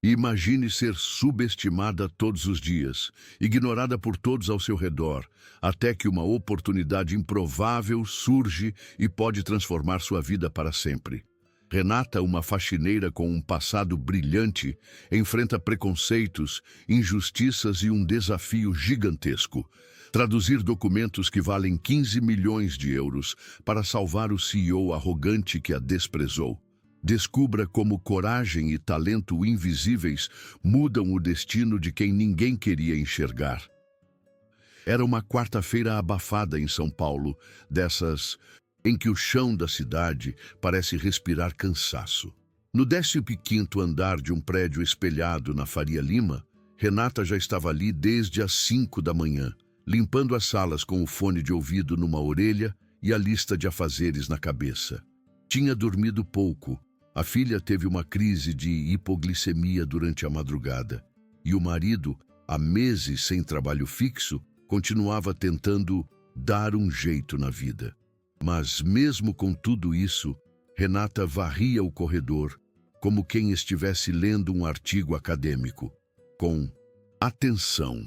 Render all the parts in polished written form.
E imagine ser subestimada todos os dias, ignorada por todos ao seu redor, até que uma oportunidade improvável surge e pode transformar sua vida para sempre. Renata, uma faxineira com um passado brilhante, enfrenta preconceitos, injustiças e um desafio gigantesco: traduzir documentos que valem 15 milhões de euros para salvar o CEO arrogante que a desprezou. Descubra como coragem e talento invisíveis mudam o destino de quem ninguém queria enxergar. Era uma quarta-feira abafada em São Paulo, dessas em que o chão da cidade parece respirar cansaço. No 15º andar de um prédio espelhado na Faria Lima, Renata já estava ali desde as 5 da manhã, limpando as salas com o fone de ouvido numa orelha e a lista de afazeres na cabeça. Tinha dormido pouco. A filha teve uma crise de hipoglicemia durante a madrugada, e o marido, há meses sem trabalho fixo, continuava tentando dar um jeito na vida. Mas mesmo com tudo isso, Renata varria o corredor, como quem estivesse lendo um artigo acadêmico, com atenção.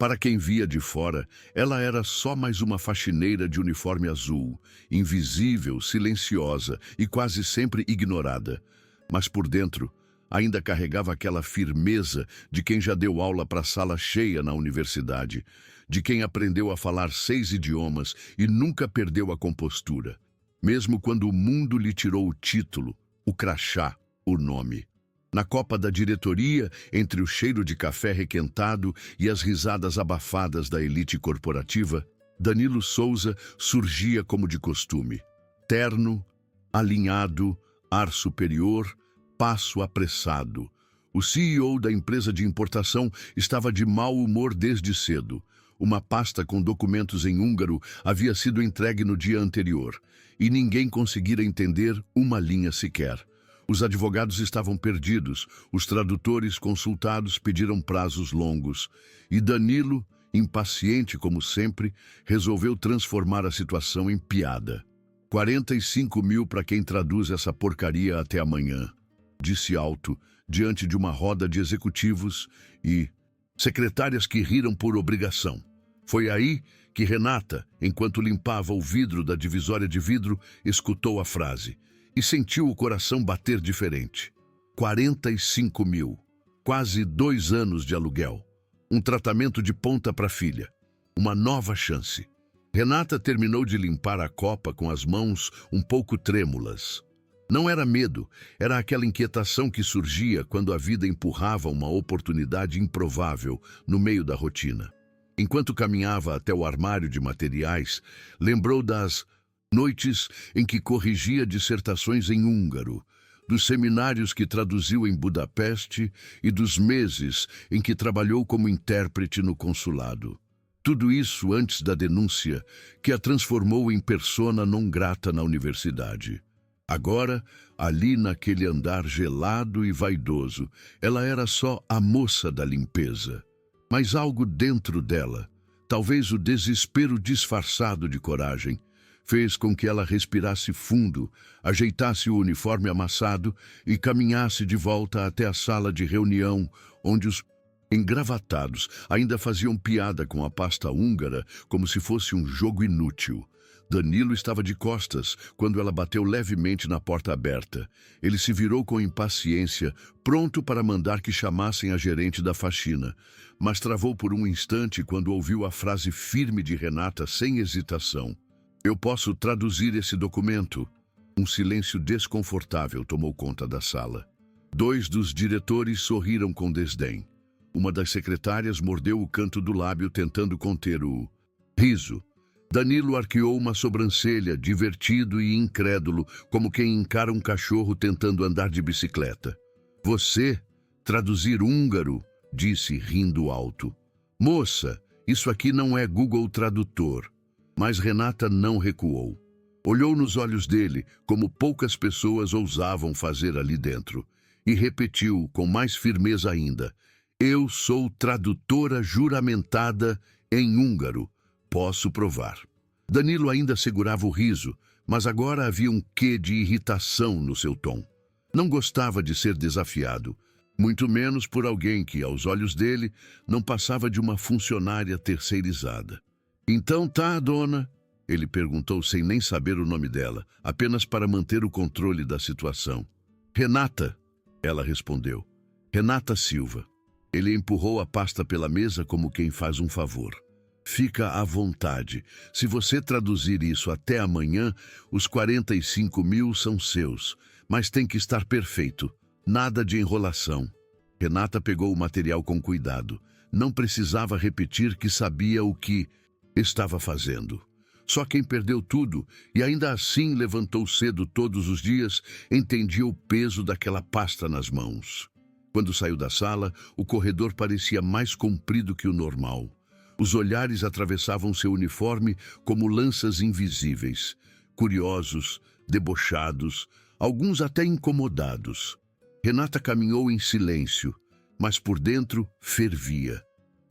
Para quem via de fora, ela era só mais uma faxineira de uniforme azul, invisível, silenciosa e quase sempre ignorada. Mas por dentro, ainda carregava aquela firmeza de quem já deu aula para a sala cheia na universidade, de quem aprendeu a falar 6 idiomas e nunca perdeu a compostura, mesmo quando o mundo lhe tirou o título, o crachá, o nome. Na copa da diretoria, entre o cheiro de café requentado e as risadas abafadas da elite corporativa, Danilo Souza surgia como de costume. Terno, alinhado, ar superior, passo apressado. O CEO da empresa de importação estava de mau humor desde cedo. Uma pasta com documentos em húngaro havia sido entregue no dia anterior, e ninguém conseguira entender uma linha sequer. Os advogados estavam perdidos, os tradutores consultados pediram prazos longos, e Danilo, impaciente como sempre, resolveu transformar a situação em piada. 45 mil para quem traduz essa porcaria até amanhã, disse alto, diante de uma roda de executivos e secretárias que riram por obrigação. Foi aí que Renata, enquanto limpava o vidro da divisória de vidro, escutou a frase e sentiu o coração bater diferente. 45 mil, quase 2 anos de aluguel, um tratamento de ponta para a filha, uma nova chance. Renata terminou de limpar a copa com as mãos um pouco trêmulas. Não era medo, era aquela inquietação que surgia quando a vida empurrava uma oportunidade improvável no meio da rotina. Enquanto caminhava até o armário de materiais, lembrou das noites em que corrigia dissertações em húngaro, dos seminários que traduziu em Budapeste e dos meses em que trabalhou como intérprete no consulado. Tudo isso antes da denúncia que a transformou em persona non grata na universidade. Agora, ali naquele andar gelado e vaidoso, ela era só a moça da limpeza. Mas algo dentro dela, talvez o desespero disfarçado de coragem, fez com que ela respirasse fundo, ajeitasse o uniforme amassado e caminhasse de volta até a sala de reunião, onde os engravatados ainda faziam piada com a pasta húngara como se fosse um jogo inútil. Danilo estava de costas quando ela bateu levemente na porta aberta. Ele se virou com impaciência, pronto para mandar que chamassem a gerente da faxina, mas travou por um instante quando ouviu a frase firme de Renata sem hesitação. Eu posso traduzir esse documento. Um silêncio desconfortável tomou conta da sala. 2 dos diretores sorriram com desdém. Uma das secretárias mordeu o canto do lábio tentando conter o riso. Danilo arqueou uma sobrancelha, divertido e incrédulo, como quem encara um cachorro tentando andar de bicicleta. Você, traduzir húngaro, disse rindo alto. Moça, isso aqui não é Google Tradutor. Mas Renata não recuou. Olhou nos olhos dele, como poucas pessoas ousavam fazer ali dentro, e repetiu com mais firmeza ainda: eu sou tradutora juramentada em húngaro. Posso provar. Danilo ainda segurava o riso, mas agora havia um quê de irritação no seu tom. Não gostava de ser desafiado, muito menos por alguém que, aos olhos dele, não passava de uma funcionária terceirizada. Então tá, dona? Ele perguntou sem nem saber o nome dela, apenas para manter o controle da situação. Renata, ela respondeu. Renata Silva. Ele empurrou a pasta pela mesa como quem faz um favor. Fica à vontade. Se você traduzir isso até amanhã, os 45 mil são seus. Mas tem que estar perfeito. Nada de enrolação. Renata pegou o material com cuidado. Não precisava repetir que sabia o que estava fazendo. Só quem perdeu tudo e ainda assim levantou cedo todos os dias entendia o peso daquela pasta nas mãos. Quando saiu da sala, o corredor parecia mais comprido que o normal. Os olhares atravessavam seu uniforme como lanças invisíveis, curiosos, debochados, alguns até incomodados. Renata caminhou em silêncio, mas por dentro fervia.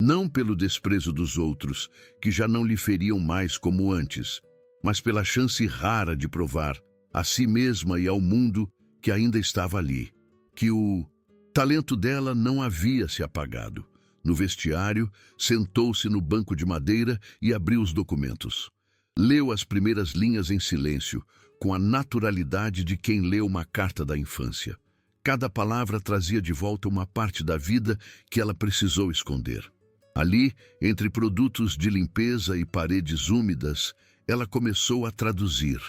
Não pelo desprezo dos outros, que já não lhe feriam mais como antes, mas pela chance rara de provar, a si mesma e ao mundo, que ainda estava ali, que o talento dela não havia se apagado. No vestiário, sentou-se no banco de madeira e abriu os documentos. Leu as primeiras linhas em silêncio, com a naturalidade de quem lê uma carta da infância. Cada palavra trazia de volta uma parte da vida que ela precisou esconder. Ali, entre produtos de limpeza e paredes úmidas, ela começou a traduzir.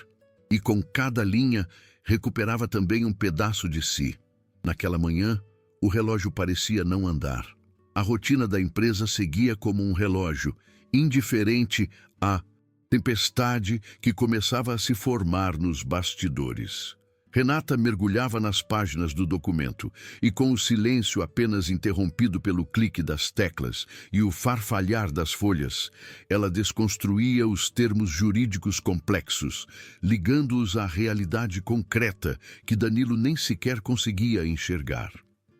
E com cada linha, recuperava também um pedaço de si. Naquela manhã, o relógio parecia não andar. A rotina da empresa seguia como um relógio, indiferente à tempestade que começava a se formar nos bastidores. Renata mergulhava nas páginas do documento e, com o silêncio apenas interrompido pelo clique das teclas e o farfalhar das folhas, ela desconstruía os termos jurídicos complexos, ligando-os à realidade concreta que Danilo nem sequer conseguia enxergar.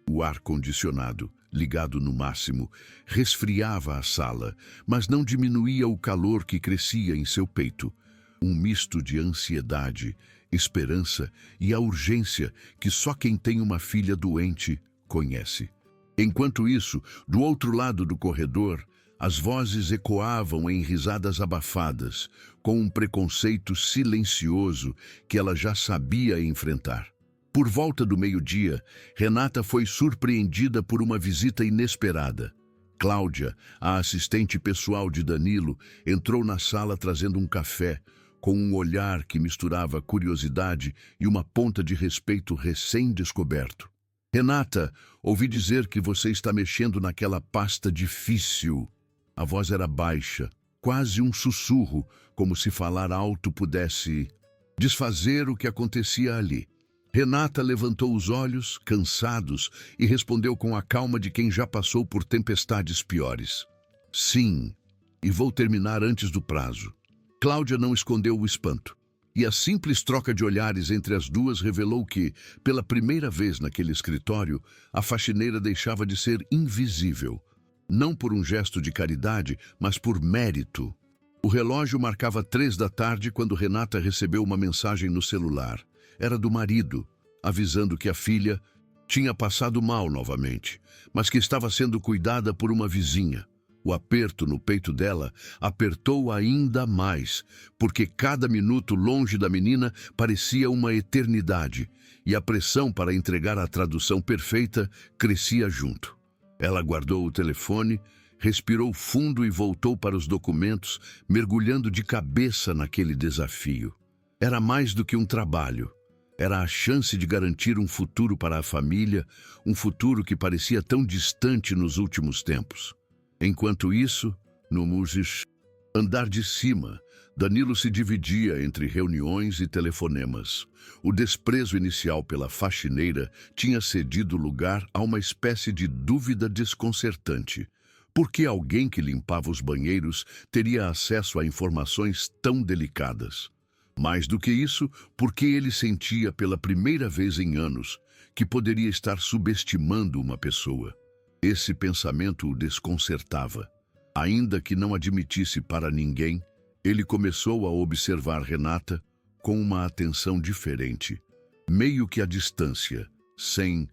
O ar-condicionado, ligado no máximo, resfriava a sala, mas não diminuía o calor que crescia em seu peito. Um misto de ansiedade, esperança e a urgência que só quem tem uma filha doente conhece. Enquanto isso, do outro lado do corredor, as vozes ecoavam em risadas abafadas, com um preconceito silencioso que ela já sabia enfrentar. Por volta do meio-dia, Renata foi surpreendida por uma visita inesperada. Cláudia, a assistente pessoal de Danilo, entrou na sala trazendo um café, com um olhar que misturava curiosidade e uma ponta de respeito recém-descoberto. Renata, ouvi dizer que você está mexendo naquela pasta difícil. A voz era baixa, quase um sussurro, como se falar alto pudesse desfazer o que acontecia ali. Renata levantou os olhos, cansados, e respondeu com a calma de quem já passou por tempestades piores. Sim, e vou terminar antes do prazo. Cláudia não escondeu o espanto, e a simples troca de olhares entre as duas revelou que, pela primeira vez naquele escritório, a faxineira deixava de ser invisível, não por um gesto de caridade, mas por mérito. O relógio marcava 3 da tarde quando Renata recebeu uma mensagem no celular. Era do marido, avisando que a filha tinha passado mal novamente, mas que estava sendo cuidada por uma vizinha. O aperto no peito dela apertou ainda mais, porque cada minuto longe da menina parecia uma eternidade, e a pressão para entregar a tradução perfeita crescia junto. Ela guardou o telefone, respirou fundo e voltou para os documentos, mergulhando de cabeça naquele desafio. Era mais do que um trabalho. Era a chance de garantir um futuro para a família, um futuro que parecia tão distante nos últimos tempos. Enquanto isso, no andar de cima, Danilo se dividia entre reuniões e telefonemas. O desprezo inicial pela faxineira tinha cedido lugar a uma espécie de dúvida desconcertante. Por que alguém que limpava os banheiros teria acesso a informações tão delicadas? Mais do que isso, porque ele sentia pela primeira vez em anos que poderia estar subestimando uma pessoa. Esse pensamento o desconcertava. Ainda que não admitisse para ninguém, ele começou a observar Renata com uma atenção diferente, meio que à distância, sem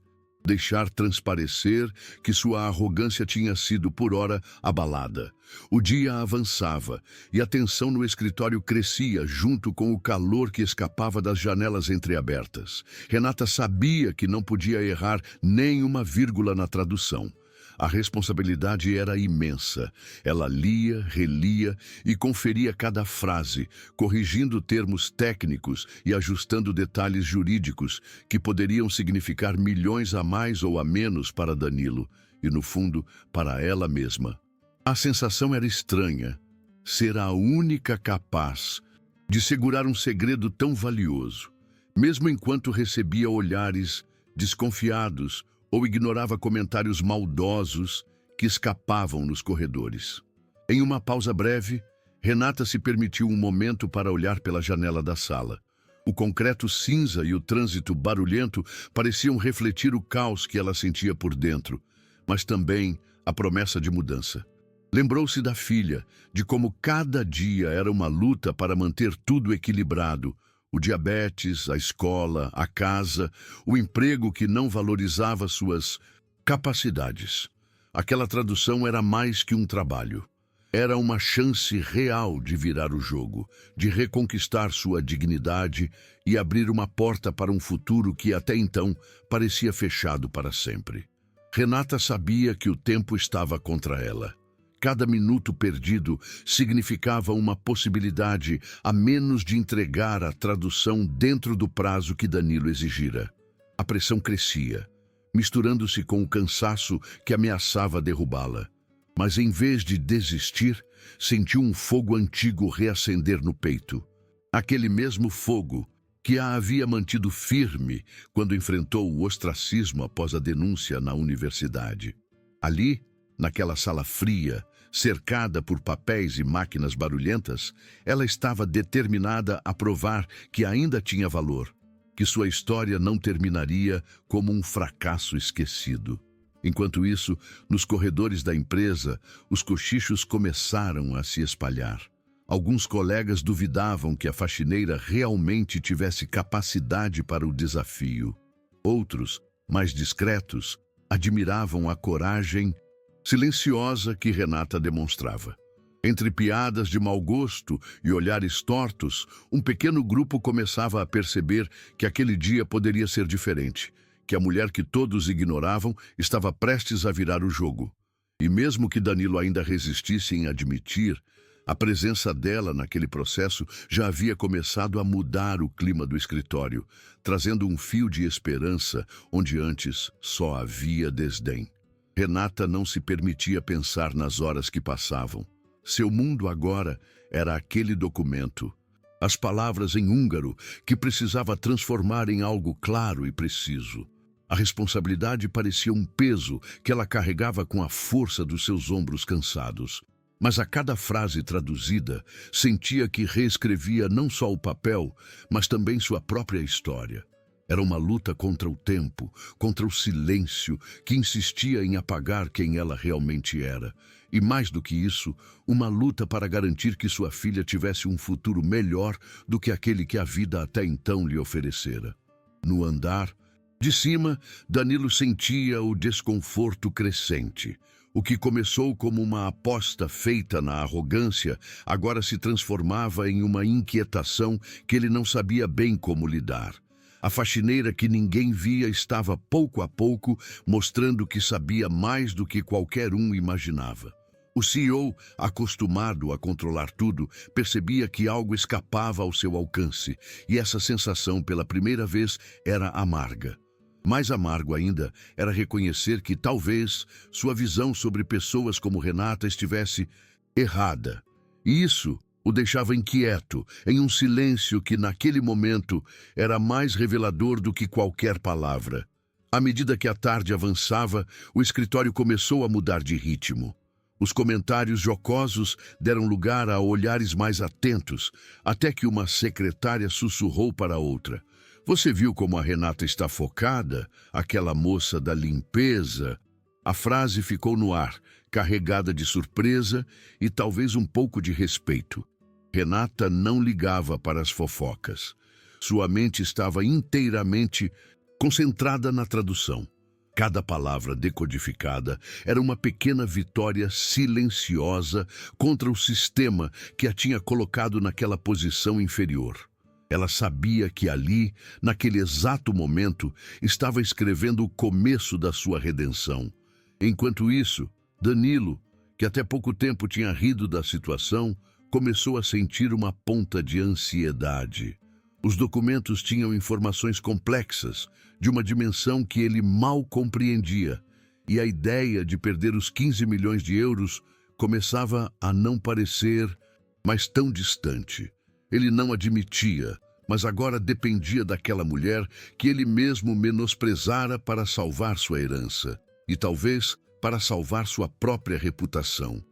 deixar transparecer que sua arrogância tinha sido, por ora, abalada. O dia avançava e a tensão no escritório crescia junto com o calor que escapava das janelas entreabertas. Renata sabia que não podia errar nem uma vírgula na tradução. A responsabilidade era imensa. Ela lia, relia e conferia cada frase, corrigindo termos técnicos e ajustando detalhes jurídicos que poderiam significar milhões a mais ou a menos para Danilo e, no fundo, para ela mesma. A sensação era estranha. Ser a única capaz de segurar um segredo tão valioso, mesmo enquanto recebia olhares desconfiados ou ignorava comentários maldosos que escapavam nos corredores. Em uma pausa breve, Renata se permitiu um momento para olhar pela janela da sala. O concreto cinza e o trânsito barulhento pareciam refletir o caos que ela sentia por dentro, mas também a promessa de mudança. Lembrou-se da filha, de como cada dia era uma luta para manter tudo equilibrado: o diabetes, a escola, a casa, o emprego que não valorizava suas capacidades. Aquela tradução era mais que um trabalho. Era uma chance real de virar o jogo, de reconquistar sua dignidade e abrir uma porta para um futuro que até então parecia fechado para sempre. Renata sabia que o tempo estava contra ela. Cada minuto perdido significava uma possibilidade a menos de entregar a tradução dentro do prazo que Danilo exigira. A pressão crescia, misturando-se com o cansaço que ameaçava derrubá-la. Mas em vez de desistir, sentiu um fogo antigo reacender no peito. Aquele mesmo fogo que a havia mantido firme quando enfrentou o ostracismo após a denúncia na universidade. Ali, naquela sala fria, cercada por papéis e máquinas barulhentas, ela estava determinada a provar que ainda tinha valor, que sua história não terminaria como um fracasso esquecido. Enquanto isso, nos corredores da empresa, os cochichos começaram a se espalhar. Alguns colegas duvidavam que a faxineira realmente tivesse capacidade para o desafio. Outros, mais discretos, admiravam a coragem silenciosa que Renata demonstrava. Entre piadas de mau gosto e olhares tortos, um pequeno grupo começava a perceber que aquele dia poderia ser diferente, que a mulher que todos ignoravam estava prestes a virar o jogo. E mesmo que Danilo ainda resistisse em admitir, a presença dela naquele processo já havia começado a mudar o clima do escritório, trazendo um fio de esperança onde antes só havia desdém. Renata não se permitia pensar nas horas que passavam. Seu mundo agora era aquele documento, as palavras em húngaro que precisava transformar em algo claro e preciso. A responsabilidade parecia um peso que ela carregava com a força dos seus ombros cansados. Mas a cada frase traduzida, sentia que reescrevia não só o papel, mas também sua própria história. Era uma luta contra o tempo, contra o silêncio que insistia em apagar quem ela realmente era. E mais do que isso, uma luta para garantir que sua filha tivesse um futuro melhor do que aquele que a vida até então lhe oferecera. No andar de cima, Danilo sentia o desconforto crescente. O que começou como uma aposta feita na arrogância, agora se transformava em uma inquietação que ele não sabia bem como lidar. A faxineira que ninguém via estava pouco a pouco mostrando que sabia mais do que qualquer um imaginava. O CEO, acostumado a controlar tudo, percebia que algo escapava ao seu alcance, e essa sensação, pela primeira vez, era amarga. Mais amargo ainda era reconhecer que talvez sua visão sobre pessoas como Renata estivesse errada. E isso o deixava inquieto, em um silêncio que naquele momento era mais revelador do que qualquer palavra. À medida que a tarde avançava, o escritório começou a mudar de ritmo. Os comentários jocosos deram lugar a olhares mais atentos, até que uma secretária sussurrou para outra: "Você viu como a Renata está focada? Aquela moça da limpeza?" A frase ficou no ar, carregada de surpresa e talvez um pouco de respeito. Renata não ligava para as fofocas. Sua mente estava inteiramente concentrada na tradução. Cada palavra decodificada era uma pequena vitória silenciosa contra o sistema que a tinha colocado naquela posição inferior. Ela sabia que ali, naquele exato momento, estava escrevendo o começo da sua redenção. Enquanto isso, Danilo, que até pouco tempo tinha rido da situação, começou a sentir uma ponta de ansiedade. Os documentos tinham informações complexas, de uma dimensão que ele mal compreendia, e a ideia de perder os 15 milhões de euros começava a não parecer mais tão distante. Ele não admitia, mas agora dependia daquela mulher que ele mesmo menosprezara para salvar sua herança, e talvez para salvar sua própria reputação.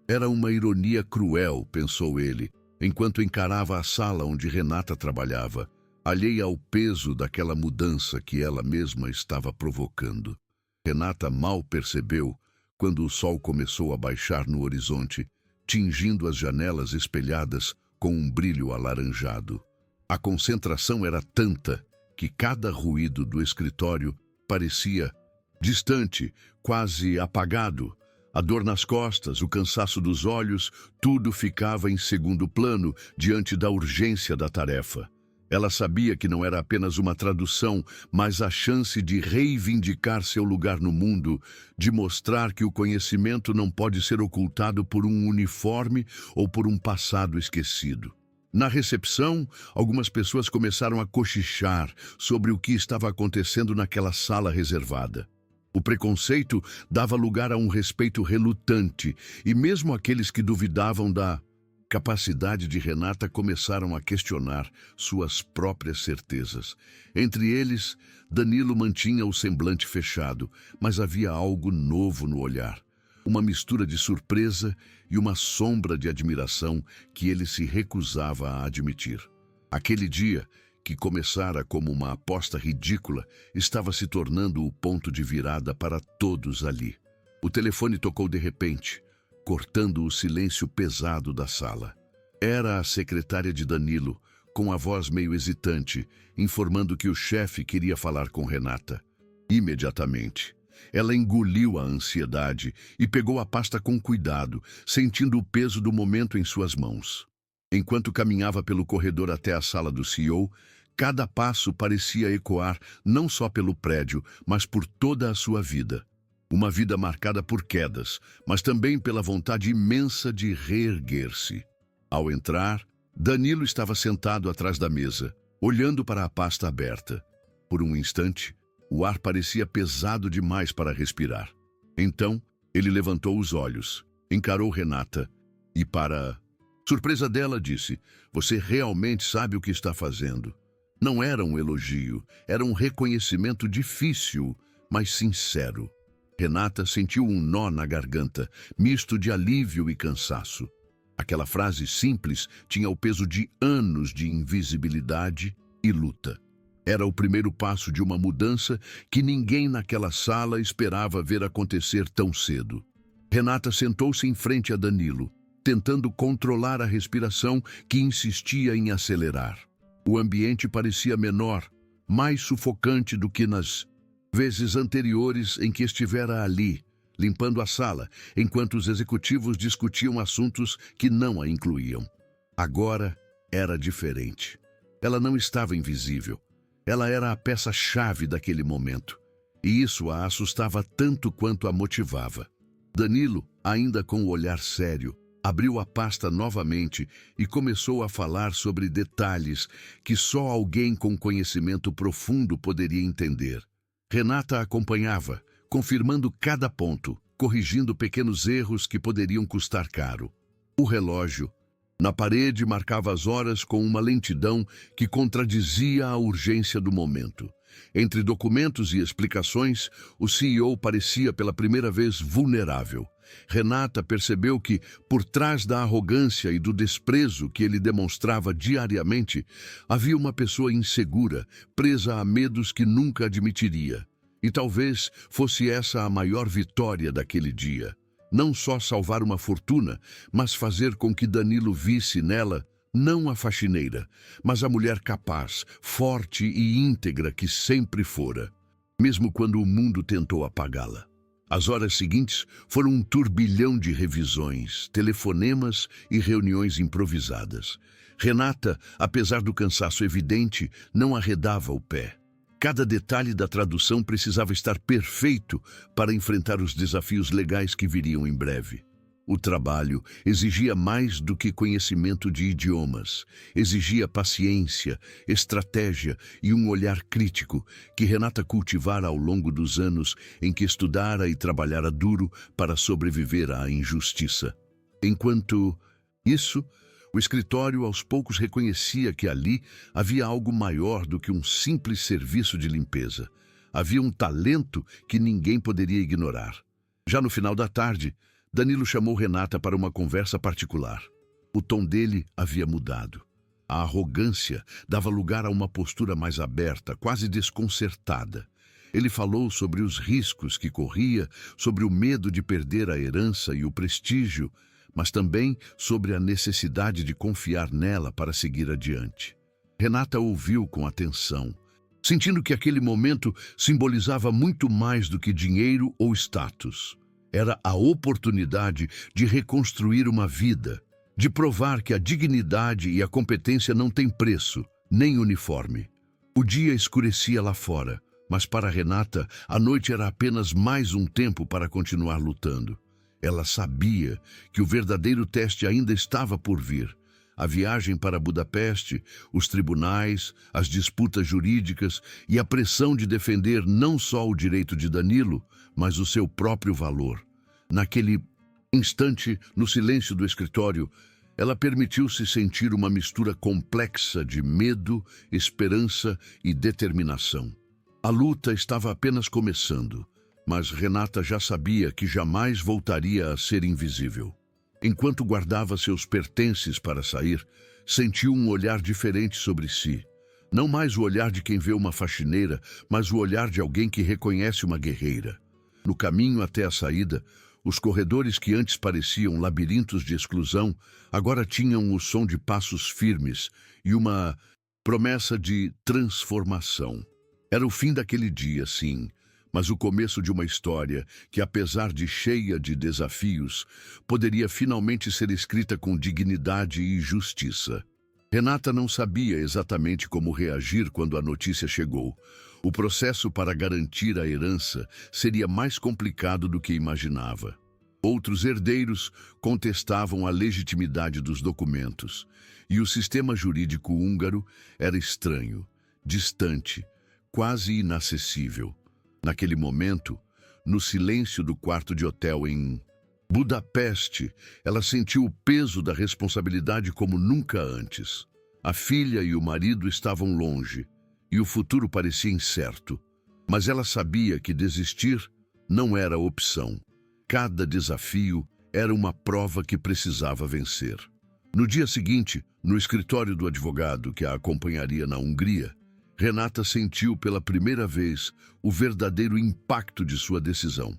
Era uma ironia cruel, pensou ele, enquanto encarava a sala onde Renata trabalhava, alheia ao peso daquela mudança que ela mesma estava provocando. Renata mal percebeu quando o sol começou a baixar no horizonte, tingindo as janelas espelhadas com um brilho alaranjado. A concentração era tanta que cada ruído do escritório parecia distante, quase apagado. A dor nas costas, o cansaço dos olhos, tudo ficava em segundo plano diante da urgência da tarefa. Ela sabia que não era apenas uma tradução, mas a chance de reivindicar seu lugar no mundo, de mostrar que o conhecimento não pode ser ocultado por um uniforme ou por um passado esquecido. Na recepção, algumas pessoas começaram a cochichar sobre o que estava acontecendo naquela sala reservada. O preconceito dava lugar a um respeito relutante, e mesmo aqueles que duvidavam da capacidade de Renata começaram a questionar suas próprias certezas. Entre eles, Danilo mantinha o semblante fechado, mas havia algo novo no olhar. Uma mistura de surpresa e uma sombra de admiração que ele se recusava a admitir. Aquele dia, que começara como uma aposta ridícula, estava se tornando o ponto de virada para todos ali. O telefone tocou de repente, cortando o silêncio pesado da sala. Era a secretária de Danilo, com a voz meio hesitante, informando que o chefe queria falar com Renata. Imediatamente, ela engoliu a ansiedade e pegou a pasta com cuidado, sentindo o peso do momento em suas mãos. Enquanto caminhava pelo corredor até a sala do CEO, cada passo parecia ecoar não só pelo prédio, mas por toda a sua vida. Uma vida marcada por quedas, mas também pela vontade imensa de reerguer-se. Ao entrar, Danilo estava sentado atrás da mesa, olhando para a pasta aberta. Por um instante, o ar parecia pesado demais para respirar. Então, ele levantou os olhos, encarou Renata e, para surpresa dela, disse: "Você realmente sabe o que está fazendo." Não era um elogio, era um reconhecimento difícil, mas sincero. Renata sentiu um nó na garganta, misto de alívio e cansaço. Aquela frase simples tinha o peso de anos de invisibilidade e luta. Era o primeiro passo de uma mudança que ninguém naquela sala esperava ver acontecer tão cedo. Renata sentou-se em frente a Danilo, tentando controlar a respiração que insistia em acelerar. O ambiente parecia menor, mais sufocante do que nas vezes anteriores em que estivera ali, limpando a sala, enquanto os executivos discutiam assuntos que não a incluíam. Agora era diferente. Ela não estava invisível. Ela era a peça-chave daquele momento. E isso a assustava tanto quanto a motivava. Danilo, ainda com o olhar sério, abriu a pasta novamente e começou a falar sobre detalhes que só alguém com conhecimento profundo poderia entender. Renata acompanhava, confirmando cada ponto, corrigindo pequenos erros que poderiam custar caro. O relógio na parede marcava as horas com uma lentidão que contradizia a urgência do momento. Entre documentos e explicações, o CEO parecia pela primeira vez vulnerável. Renata percebeu que, por trás da arrogância e do desprezo que ele demonstrava diariamente, havia uma pessoa insegura, presa a medos que nunca admitiria. E talvez fosse essa a maior vitória daquele dia. Não só salvar uma fortuna, mas fazer com que Danilo visse nela não a faxineira, mas a mulher capaz, forte e íntegra que sempre fora. mesmo quando o mundo tentou apagá-la. As horas seguintes foram um turbilhão de revisões, telefonemas e reuniões improvisadas. Renata, apesar do cansaço evidente, não arredava o pé. Cada detalhe da tradução precisava estar perfeito para enfrentar os desafios legais que viriam em breve. O trabalho exigia mais do que conhecimento de idiomas. Exigia paciência, estratégia e um olhar crítico que Renata cultivara ao longo dos anos em que estudara e trabalhara duro para sobreviver à injustiça. Enquanto isso, o escritório aos poucos reconhecia que ali havia algo maior do que um simples serviço de limpeza. Havia um talento que ninguém poderia ignorar. Já no final da tarde, Danilo chamou Renata para uma conversa particular. O tom dele havia mudado. A arrogância dava lugar a uma postura mais aberta, quase desconcertada. Ele falou sobre os riscos que corria, sobre o medo de perder a herança e o prestígio, mas também sobre a necessidade de confiar nela para seguir adiante. Renata ouviu com atenção, sentindo que aquele momento simbolizava muito mais do que dinheiro ou status. Era a oportunidade de reconstruir uma vida, de provar que a dignidade e a competência não têm preço, nem uniforme. O dia escurecia lá fora, mas para Renata, a noite era apenas mais um tempo para continuar lutando. Ela sabia que o verdadeiro teste ainda estava por vir. A viagem para Budapeste, os tribunais, as disputas jurídicas e a pressão de defender não só o direito de Danilo, mas o seu próprio valor. Naquele instante, no silêncio do escritório, ela permitiu-se sentir uma mistura complexa de medo, esperança e determinação. A luta estava apenas começando, mas Renata já sabia que jamais voltaria a ser invisível. Enquanto guardava seus pertences para sair, sentiu um olhar diferente sobre si. Não mais o olhar de quem vê uma faxineira, mas o olhar de alguém que reconhece uma guerreira. No caminho até a saída, os corredores que antes pareciam labirintos de exclusão, agora tinham o som de passos firmes e uma promessa de transformação. Era o fim daquele dia, sim, mas o começo de uma história que, apesar de cheia de desafios, poderia finalmente ser escrita com dignidade e justiça. Renata não sabia exatamente como reagir quando a notícia chegou. O processo para garantir a herança seria mais complicado do que imaginava. Outros herdeiros contestavam a legitimidade dos documentos, e o sistema jurídico húngaro era estranho, distante, quase inacessível. Naquele momento, no silêncio do quarto de hotel em Budapeste, ela sentiu o peso da responsabilidade como nunca antes. A filha e o marido estavam longe, e o futuro parecia incerto. Mas ela sabia que desistir não era opção. Cada desafio era uma prova que precisava vencer. No dia seguinte, no escritório do advogado que a acompanharia na Hungria, Renata sentiu pela primeira vez o verdadeiro impacto de sua decisão.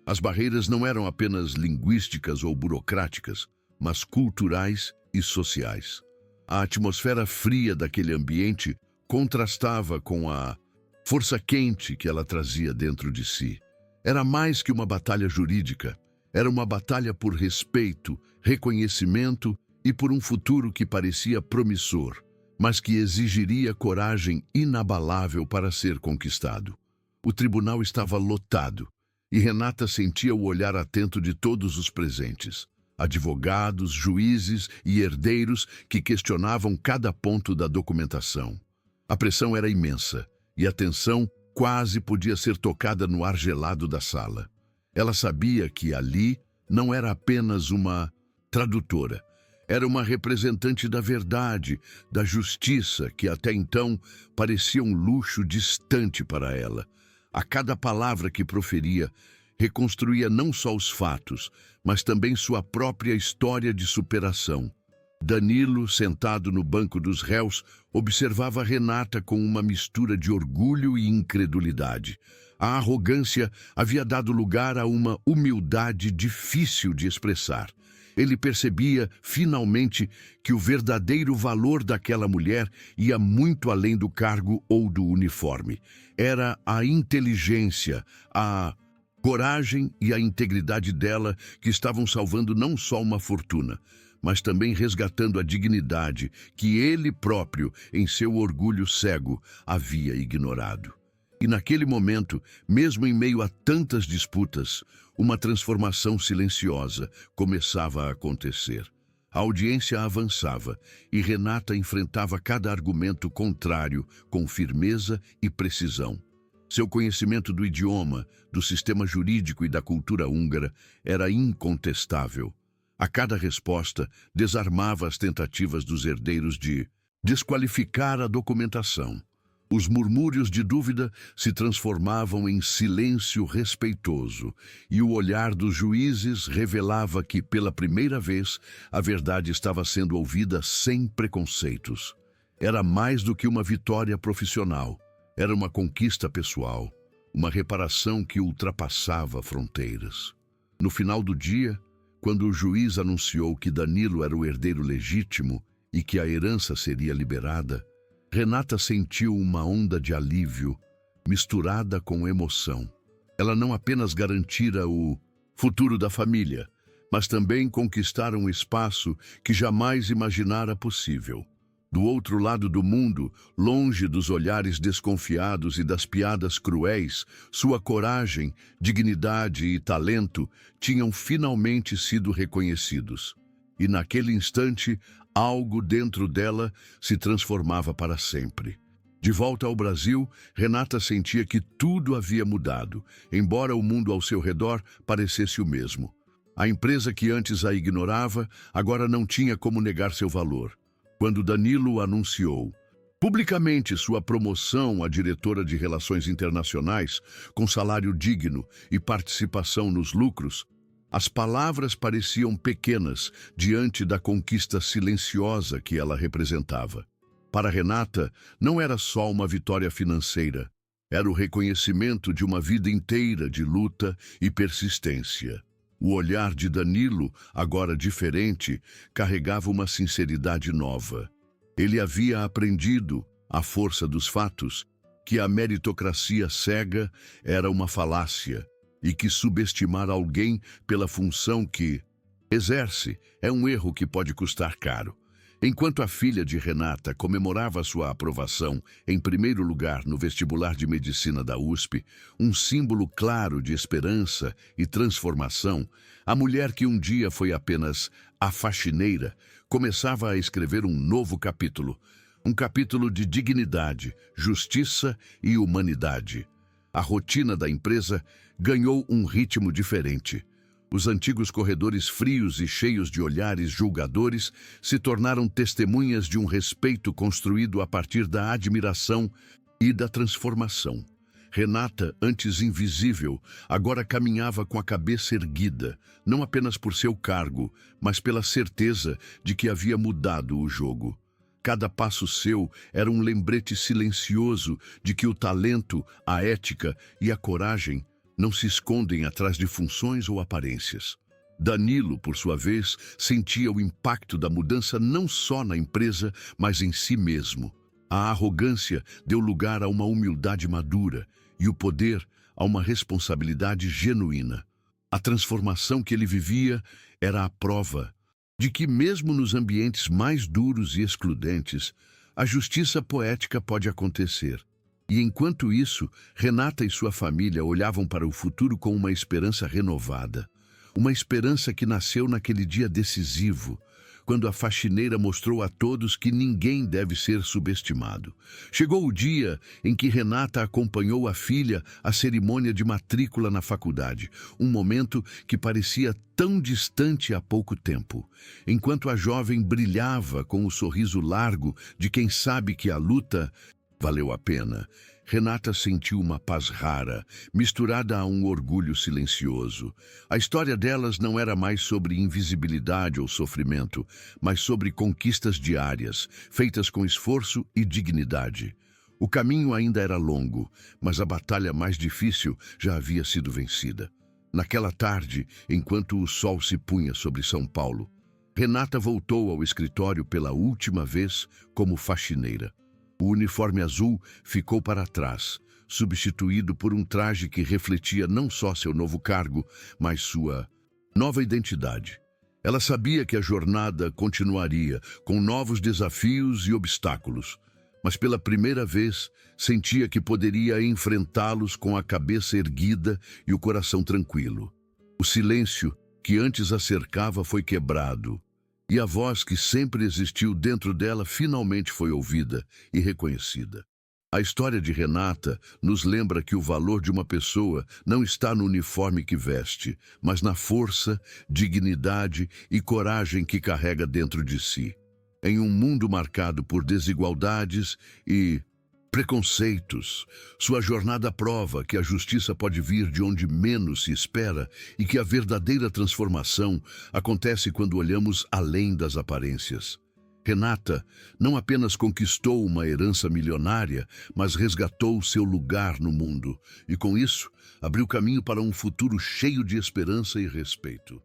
As barreiras não eram apenas linguísticas ou burocráticas, mas culturais e sociais. A atmosfera fria daquele ambiente contrastava com a força quente que ela trazia dentro de si. Era mais que uma batalha jurídica, era uma batalha por respeito, reconhecimento e por um futuro que parecia promissor, mas que exigiria coragem inabalável para ser conquistado. O tribunal estava lotado e Renata sentia o olhar atento de todos os presentes. Advogados, juízes e herdeiros que questionavam cada ponto da documentação. A pressão era imensa e a tensão quase podia ser tocada no ar gelado da sala. Ela sabia que ali não era apenas uma tradutora, era uma representante da verdade, da justiça, que até então parecia um luxo distante para ela. A cada palavra que proferia, reconstruía não só os fatos, mas também sua própria história de superação. Danilo, sentado no banco dos réus, observava Renata com uma mistura de orgulho e incredulidade. A arrogância havia dado lugar a uma humildade difícil de expressar. Ele percebia, finalmente, que o verdadeiro valor daquela mulher ia muito além do cargo ou do uniforme. Era a inteligência, a coragem e a integridade dela que estavam salvando não só uma fortuna, mas também resgatando a dignidade que ele próprio, em seu orgulho cego, havia ignorado. E naquele momento, mesmo em meio a tantas disputas, uma transformação silenciosa começava a acontecer. A audiência avançava e Renata enfrentava cada argumento contrário com firmeza e precisão. Seu conhecimento do idioma, do sistema jurídico e da cultura húngara era incontestável. A cada resposta, desarmava as tentativas dos herdeiros de desqualificar a documentação. Os murmúrios de dúvida se transformavam em silêncio respeitoso, e o olhar dos juízes revelava que, pela primeira vez, a verdade estava sendo ouvida sem preconceitos. Era mais do que uma vitória profissional, era uma conquista pessoal, uma reparação que ultrapassava fronteiras. No final do dia, quando o juiz anunciou que Danilo era o herdeiro legítimo e que a herança seria liberada, Renata sentiu uma onda de alívio, misturada com emoção. Ela não apenas garantira o futuro da família, mas também conquistara um espaço que jamais imaginara possível. Do outro lado do mundo, longe dos olhares desconfiados e das piadas cruéis, sua coragem, dignidade e talento tinham finalmente sido reconhecidos. E naquele instante, algo dentro dela se transformava para sempre. De volta ao Brasil, Renata sentia que tudo havia mudado, embora o mundo ao seu redor parecesse o mesmo. A empresa que antes a ignorava, agora não tinha como negar seu valor. Quando Danilo anunciou publicamente sua promoção a diretora de Relações Internacionais, com salário digno e participação nos lucros, as palavras pareciam pequenas diante da conquista silenciosa que ela representava. Para Renata, não era só uma vitória financeira, era o reconhecimento de uma vida inteira de luta e persistência. O olhar de Danilo, agora diferente, carregava uma sinceridade nova. Ele havia aprendido, à força dos fatos, que a meritocracia cega era uma falácia, e que subestimar alguém pela função que exerce é um erro que pode custar caro. Enquanto a filha de Renata comemorava sua aprovação em primeiro lugar no vestibular de medicina da USP, um símbolo claro de esperança e transformação, a mulher que um dia foi apenas a faxineira começava a escrever um novo capítulo, um capítulo de dignidade, justiça e humanidade. A rotina da empresa ganhou um ritmo diferente. Os antigos corredores frios e cheios de olhares julgadores se tornaram testemunhas de um respeito construído a partir da admiração e da transformação. Renata, antes invisível, agora caminhava com a cabeça erguida, não apenas por seu cargo, mas pela certeza de que havia mudado o jogo. Cada passo seu era um lembrete silencioso de que o talento, a ética e a coragem não se escondem atrás de funções ou aparências. Danilo, por sua vez, sentia o impacto da mudança não só na empresa, mas em si mesmo. A arrogância deu lugar a uma humildade madura e o poder a uma responsabilidade genuína. A transformação que ele vivia era a prova de que, mesmo nos ambientes mais duros e excludentes, a justiça poética pode acontecer. E enquanto isso, Renata e sua família olhavam para o futuro com uma esperança renovada. Uma esperança que nasceu naquele dia decisivo, quando a faxineira mostrou a todos que ninguém deve ser subestimado. Chegou o dia em que Renata acompanhou a filha à cerimônia de matrícula na faculdade, um momento que parecia tão distante há pouco tempo. Enquanto a jovem brilhava com o sorriso largo de quem sabe que a luta valeu a pena, Renata sentiu uma paz rara, misturada a um orgulho silencioso. A história delas não era mais sobre invisibilidade ou sofrimento, mas sobre conquistas diárias, feitas com esforço e dignidade. O caminho ainda era longo, mas a batalha mais difícil já havia sido vencida. Naquela tarde, enquanto o sol se punha sobre São Paulo, Renata voltou ao escritório pela última vez como faxineira. O uniforme azul ficou para trás, substituído por um traje que refletia não só seu novo cargo, mas sua nova identidade. Ela sabia que a jornada continuaria, com novos desafios e obstáculos, mas pela primeira vez sentia que poderia enfrentá-los com a cabeça erguida e o coração tranquilo. O silêncio que antes a cercava foi quebrado, e a voz que sempre existiu dentro dela finalmente foi ouvida e reconhecida. A história de Renata nos lembra que o valor de uma pessoa não está no uniforme que veste, mas na força, dignidade e coragem que carrega dentro de si. Em um mundo marcado por desigualdades e preconceitos, sua jornada prova que a justiça pode vir de onde menos se espera e que a verdadeira transformação acontece quando olhamos além das aparências. Renata não apenas conquistou uma herança milionária, mas resgatou seu lugar no mundo e, com isso, abriu caminho para um futuro cheio de esperança e respeito.